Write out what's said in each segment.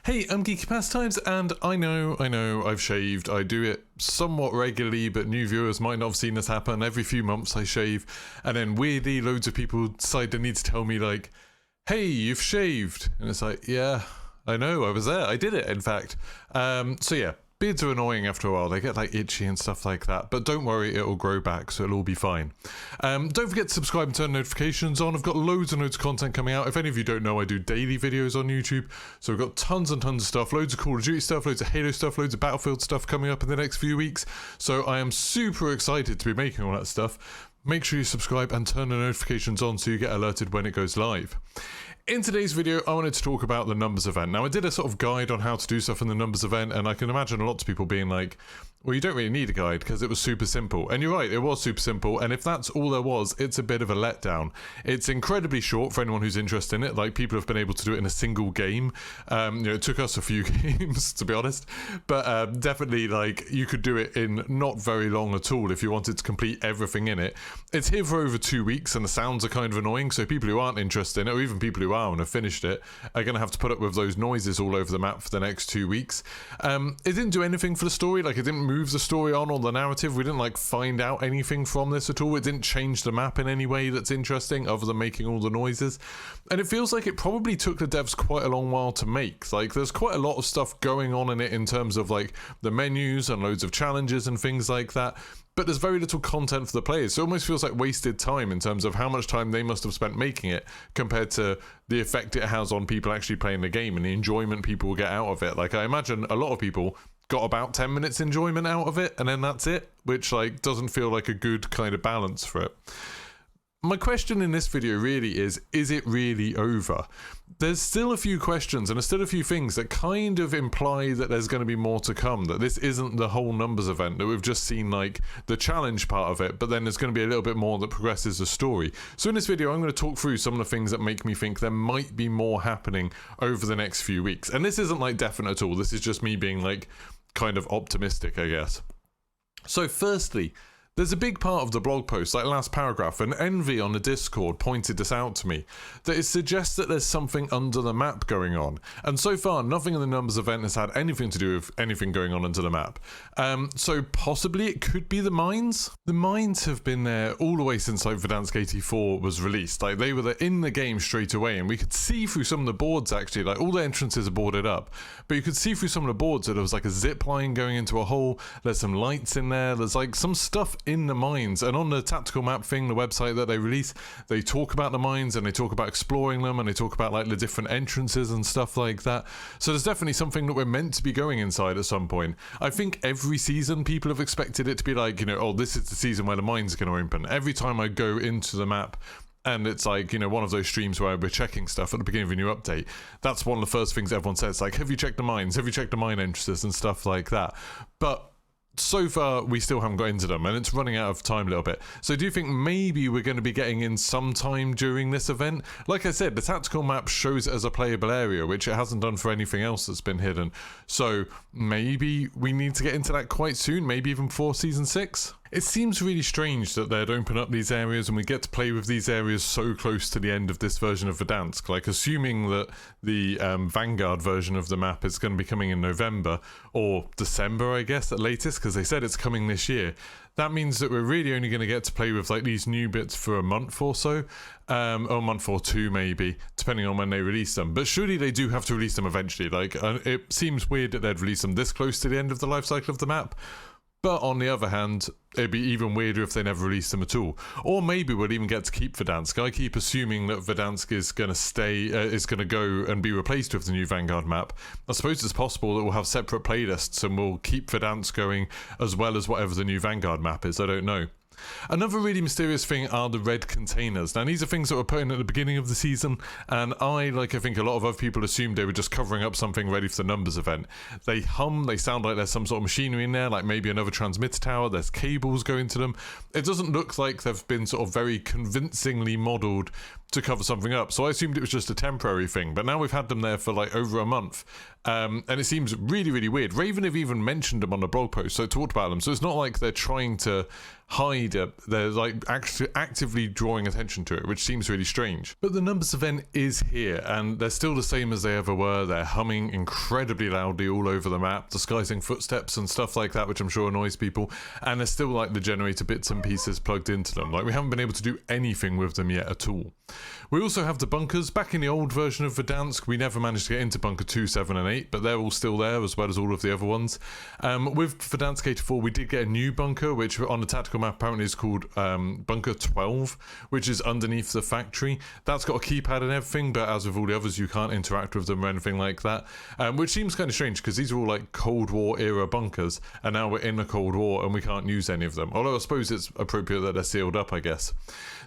Hey, I'm Geeky Pastimes, and I know, I've shaved. I do it somewhat regularly, but new viewers might not have seen this happen. Every few months I shave, and then weirdly loads of people decide they need to tell me like, hey, you've shaved. And it's like, yeah, I know, I was there. I did it, in fact. So yeah. Beards are annoying after a while, they get like itchy and stuff like that, but don't worry, it'll grow back, so it'll all be fine. Don't forget to subscribe and turn notifications on. I've got loads and loads of content coming out. If any of you don't know, I do daily videos on YouTube, so we've got tons and tons of stuff, loads of Call of Duty stuff, loads of Halo stuff, loads of Battlefield stuff coming up in the next few weeks, so I am super excited to be making all that stuff. Make sure you subscribe and turn the notifications on so you get alerted when it goes live. In today's video, I wanted to talk about the numbers event. Now, I did a sort of guide on how to do stuff in the numbers event, and I can imagine a lot of people being like, well, you don't really need a guide because it was super simple. And you're right, it was super simple, and if that's all there was, it's a bit of a letdown. It's incredibly short for anyone who's interested in it. Like, people have been able to do it in a single game. It took us a few games, to be honest, but definitely, like, you could do it in not very long at all if you wanted to complete everything in it. It's here for over 2 weeks, and the sounds are kind of annoying, so people who aren't interested in it, or even people who are and have finished it, are going to have to put up with those noises all over the map for the next 2 weeks. It didn't do anything for the story, like, it didn't move the story on or the narrative. We didn't like find out anything from this at all. It didn't change the map in any way that's interesting other than making all the noises, and it feels like it probably took the devs quite a long while to make. Like, there's quite a lot of stuff going on in it in terms of like the menus and loads of challenges and things like that, but there's very little content for the players, so it almost feels like wasted time in terms of how much time they must have spent making it compared to the effect it has on people actually playing the game and the enjoyment people will get out of it. Like, I imagine a lot of people got about 10 minutes enjoyment out of it, and then that's it, which like doesn't feel like a good kind of balance for it. My question in this video really is it really over? There's still a few questions and there's still a few things that kind of imply that there's going to be more to come, that this isn't the whole numbers event, that we've just seen like the challenge part of it, but then there's going to be a little bit more that progresses the story. So in this video, I'm going to talk through some of the things that make me think there might be more happening over the next few weeks. And this isn't like definite at all, this is just me being like kind of optimistic, I guess. So firstly, there's a big part of the blog post, like last paragraph, and Envy on the Discord pointed this out to me, that it suggests that there's something under the map going on. And so far, nothing in the numbers event has had anything to do with anything going on under the map. So possibly it could be the mines? The mines have been there all the way since like Verdansk 84 was released. Like, they were in the game straight away, and we could see through some of the boards actually, like all the entrances are boarded up, but you could see through some of the boards that there was like a zip line going into a hole, there's some lights in there, there's like some stuff in the mines. And on the tactical map thing, the website that they release, they talk about the mines and they talk about exploring them and they talk about like the different entrances and stuff like that. So there's definitely something that we're meant to be going inside at some point. I think every season people have expected it to be like, you know, oh, this is the season where the mines are going to open. Every time I go into the map and it's like, you know, one of those streams where we're checking stuff at the beginning of a new update, that's one of the first things everyone says, like, have you checked the mines? Have you checked the mine entrances and stuff like that? But so far, we still haven't got into them, and it's running out of time a little bit. So do you think maybe we're going to be getting in sometime during this event? Like I said, the tactical map shows it as a playable area, which it hasn't done for anything else that's been hidden. So maybe we need to get into that quite soon, maybe even before Season 6? It seems really strange that they'd open up these areas and we get to play with these areas so close to the end of this version of Verdansk. Like, assuming that the Vanguard version of the map is going to be coming in November or December, I guess, at latest, because they said it's coming this year. That means that we're really only going to get to play with like these new bits for a month or so, or a month or two maybe, depending on when they release them. But surely they do have to release them eventually. Like, it seems weird that they'd release them this close to the end of the life cycle of the map. But on the other hand, it'd be even weirder if they never released them at all. Or maybe we'll even get to keep Verdansk. I keep assuming that Verdansk is going to stay, is going to go and be replaced with the new Vanguard map. I suppose it's possible that we'll have separate playlists and we'll keep Verdansk going as well as whatever the new Vanguard map is. I don't know. Another really mysterious thing are the red containers. Now, these are things that were put in at the beginning of the season, and I think a lot of other people assumed they were just covering up something ready for the numbers event. They hum, they sound like there's some sort of machinery in there, like maybe another transmitter tower, there's cables going to them. It doesn't look like they've been sort of very convincingly modelled to cover something up, so I assumed it was just a temporary thing, but now we've had them there for like over a month, And it seems really, really weird. Raven have even mentioned them on a blog post, so talked about them. So it's not like they're trying to hide it. They're like actively drawing attention to it, which seems really strange. But the numbers event is here, and they're still the same as they ever were. They're humming incredibly loudly all over the map, disguising footsteps and stuff like that, which I'm sure annoys people. And they're still like the generator bits and pieces plugged into them. Like, we haven't been able to do anything with them yet at all. We also have the bunkers. Back in the old version of Verdansk, we never managed to get into bunker 2, 7 and 8, but they're all still there, as well as all of the other ones. With Verdansk 84, we did get a new bunker, which on the tactical map apparently is called bunker 12, which is underneath the factory. That's got a keypad and everything, but as with all the others, you can't interact with them or anything like that, which seems kind of strange, because these are all like Cold War era bunkers, and now we're in the Cold War and we can't use any of them. Although I suppose it's appropriate that they're sealed up, I guess.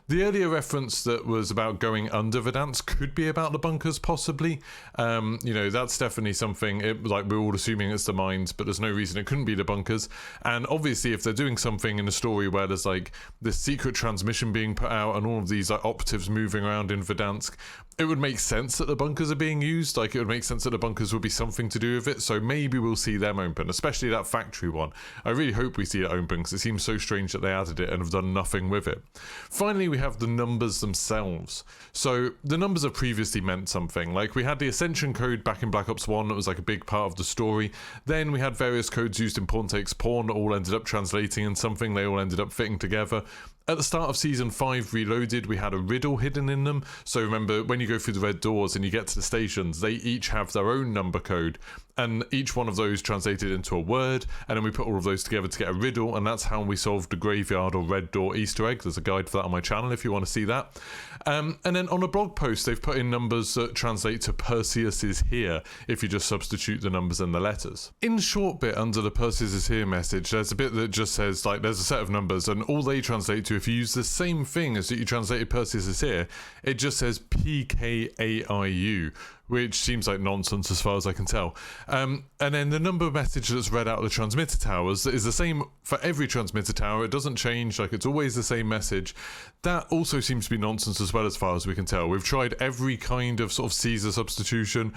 The earlier reference that was about going under Verdansk could be about the bunkers, possibly. You know, that's definitely something, like, we're all assuming it's the mines, but there's no reason it couldn't be the bunkers. And obviously, if they're doing something in the story where there's like this secret transmission being put out and all of these like operatives moving around in Verdansk, it would make sense that the bunkers are being used. Like, it would make sense that the bunkers would be something to do with it. So maybe we'll see them open, especially that factory one. I really hope we see it open, because it seems so strange that they added it and have done nothing with it. Finally, we have the numbers themselves. So the numbers have previously meant something. Like, we had the Ascension code back in Black Ops 1 that was like a big part of the story. Then we had various codes used in Pawn Takes Pawn that all ended up translating in something. They all ended up fitting together. At the start of Season 5 Reloaded, we had a riddle hidden in them. So remember, when you go through the red doors and you get to the stations, they each have their own number code. And each one of those translated into a word, and then we put all of those together to get a riddle, and that's how we solved the graveyard or red door Easter egg. There's a guide for that on my channel if you want to see that. And then on a blog post, they've put in numbers that translate to Perseus is here, if you just substitute the numbers and the letters. In short bit under the Perseus is here message, there's a bit that just says, like, there's a set of numbers, and all they translate to, if you use the same thing as that you translated Perseus is here, it just says PKAIU, which seems like nonsense as far as I can tell. And then the number message that's read out of the transmitter towers is the same for every transmitter tower. It doesn't change, like, it's always the same message. That also seems to be nonsense as well, as far as we can tell. We've tried every kind of sort of Caesar substitution.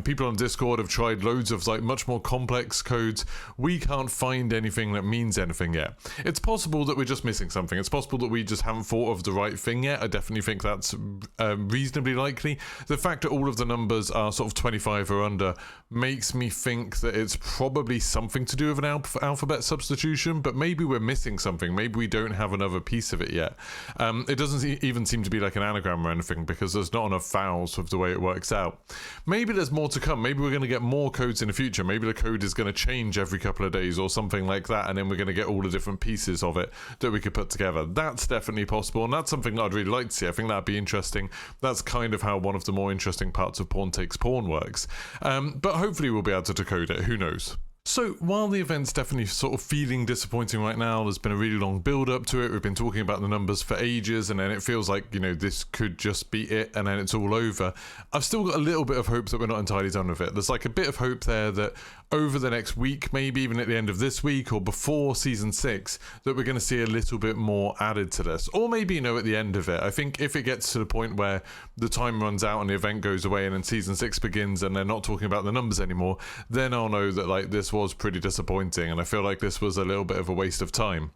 People on Discord have tried loads of like much more complex codes. We can't find anything that means anything yet. It's possible that we're just missing something. It's possible that we just haven't thought of the right thing yet. I definitely think that's reasonably likely. The fact that all of the numbers are sort of 25 or under makes me think that it's probably something to do with an alphabet substitution, but maybe we're missing something. Maybe we don't have another piece of it yet. It doesn't even seem to be like an anagram or anything, because there's not enough vowels with the way it works out. Maybe there's more to come. Maybe we're going to get more codes in the future. Maybe the code is going to change every couple of days or something like that, and then we're going to get all the different pieces of it that we could put together. That's definitely possible, and that's something that I'd really like to see. I think that'd be interesting. That's kind of how one of the more interesting parts of Pawn Takes Pawn works. But hopefully we'll be able to decode it. Who knows? So while the event's definitely sort of feeling disappointing right now, there's been a really long build up to it. We've been talking about the numbers for ages, and then it feels like, you know, this could just be it and then it's all over. I've still got a little bit of hope that we're not entirely done with it. There's like a bit of hope there that over the next week, maybe even at the end of this week or before Season 6, that we're going to see a little bit more added to this. Or maybe, you know, at the end of it. I think if it gets to the point where the time runs out and the event goes away and then Season 6 begins and they're not talking about the numbers anymore, then I'll know that, like, this was pretty disappointing and I feel like this was a little bit of a waste of time.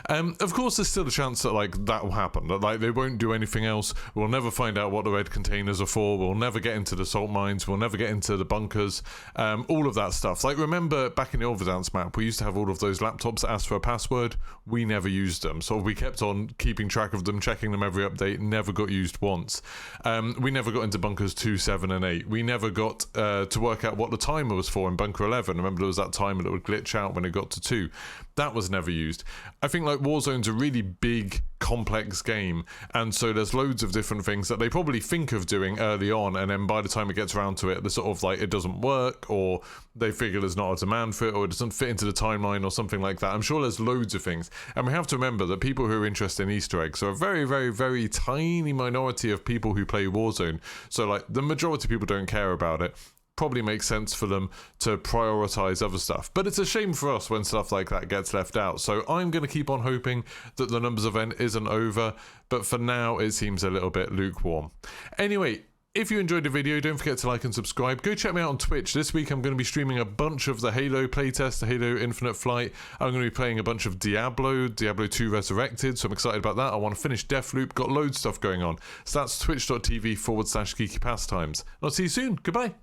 Of course, there's still a chance that, like, that will happen. That, like, they won't do anything else. We'll never find out what the red containers are for. We'll never get into the salt mines. We'll never get into the bunkers. All of that stuff. Like, remember back in the Overdance map, we used to have all of those laptops that asked for a password. We never used them. So we kept on keeping track of them, checking them every update, never got used once. We never got into bunkers 2, 7 and 8. We never got to work out what the timer was for in bunker 11. Remember there was that timer that would glitch out when it got to 2. That was never used. I think, like, Warzone's a really big, complex game, and so there's loads of different things that they probably think of doing early on, and then by the time it gets around to it, they're sort of like, it doesn't work, or they figure there's not a demand for it, or it doesn't fit into the timeline or something like that. I'm sure there's loads of things, and we have to remember that people who are interested in Easter eggs are a very, very, very tiny minority of people who play Warzone. So, like, the majority of people don't care about it. Probably makes sense for them to prioritize other stuff, but it's a shame for us when stuff like that gets left out. So I'm going to keep on hoping that the numbers event isn't over, but for now it seems a little bit lukewarm. Anyway, If you enjoyed the video, don't forget to like and subscribe. Go check me out on Twitch. This week I'm going to be streaming a bunch of the Halo playtest, the Halo Infinite Flight. I'm going to be playing a bunch of Diablo 2 Resurrected, so I'm excited about that. I want to finish Deathloop, got loads of stuff going on. So that's twitch.tv/Geeky Pastimes. I'll see you soon. Goodbye.